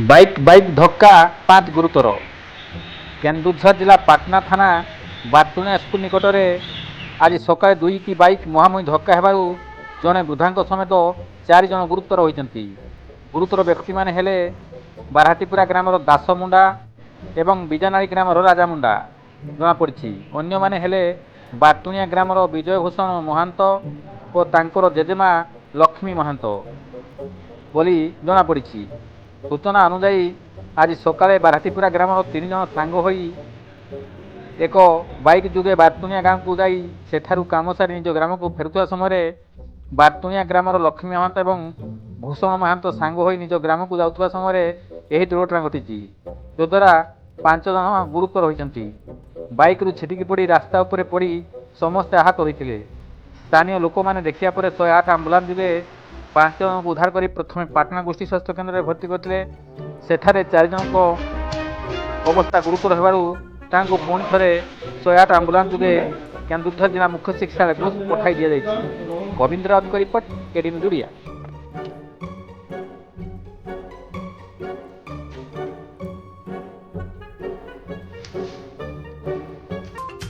Bike ধক্কা 5 গুরুতর। କେନ୍ଦୁଝର ଜିଲ୍ଲା ପାଟନା ଥାନା ବାଟୁଣିଆ ସ୍କୁଲ ନିକଟରେ ଆଜି ସକାଳେ ଦୁଇଟି ବାଇକ୍ ମୁହାଁମୁହିଁ ଧକ୍କା ହେବାରୁ ଜଣେ ବୃଦ୍ଧାଙ୍କ ସମେତ 4 ଜଣ ଗୁରୁତର ହୋଇଛନ୍ତି। ଗୁରୁତର ବ୍ୟକ୍ତିମାନେ ହେଲେ ବାରହାଟିପୁରା ଗ୍ରାମର ଦାସ ମୁଣ୍ଡା ଏବଂ ବିଜାନାଳି ଗ୍ରାମର ରାଜା ମୁଣ୍ଡା ଜଣାପଡ଼ିଛି। ଅନ୍ୟମାନେ ହେଲେ ବାଟୁଣିଆ ଗ୍ରାମର ବିଜୟ ଭୂଷଣ ମହାନ୍ତ ଓ ତାଙ୍କର ଜେଜେମା ଲକ୍ଷ୍ମୀ ମହାନ୍ତ ବୋଲି ଜଣାପଡ଼ିଛି। ସୂଚନା ଅନୁଯାୟୀ ଆଜି ସକାଳେ ବାରହାଟିପୁରା ଗ୍ରାମର 3 ଜଣ ସାଙ୍ଗ ହୋଇ ଏକ ବାଇକ୍ ଯୋଗେ ବାଟୁଣିଆ ଗାଁକୁ ଯାଇ ସେଠାରୁ କାମ ସାରି ନିଜ ଗ୍ରାମକୁ ଫେରୁଥିବା ସମୟରେ ବାଟୁଣିଆ ଗ୍ରାମର ଲକ୍ଷ୍ମୀ ମହାନ୍ତ ଏବଂ ଭୂଷଣ ମହାନ୍ତ ସାଙ୍ଗ ହୋଇ ନିଜ ଗ୍ରାମକୁ ଯାଉଥିବା ସମୟରେ ଏହି ଦୁର୍ଘଟଣା ଘଟିଛି, ଯଦ୍ୱାରା 5 ଜଣ ଗୁରୁତର ହୋଇଛନ୍ତି। ବାଇକ୍ରୁ ଛିଟିକି ପଡ଼ି ରାସ୍ତା ଉପରେ ପଡ଼ି ସମସ୍ତେ ଆହତ ହୋଇଥିଲେ। ସ୍ଥାନୀୟ ଲୋକମାନେ ଦେଖିବା ପରେ 108 ଆମ୍ବୁଲାନ୍ସ ଯୋଗେ 5 ଜଣଙ୍କୁ ଉଦ୍ଧାର କରି ପ୍ରଥମେ ପାଟଣା ଗୋଷ୍ଠୀ ସ୍ୱାସ୍ଥ୍ୟ କେନ୍ଦ୍ରରେ ଭର୍ତ୍ତି କରିଥିଲେ। ସେଠାରେ 4 ଜଣଙ୍କ ଅବସ୍ଥା ଗୁରୁତର ହେବାରୁ ତାଙ୍କୁ ପୁଣି ଥରେ 108 ଆମ୍ବୁଲାନ୍ସ ଯୋଗେ କେନ୍ଦୁଝର ଜିଲ୍ଲା ମୁଖ୍ୟ ଚିକିତ୍ସାଳୟକୁ ପଠାଇ ଦିଆଯାଇଛି। ଗୋବିନ୍ଦ ରାଉତଙ୍କ ରିପୋର୍ଟ, କେଡି ନ୍ୟୁଜ୍ ଓଡ଼ିଆ।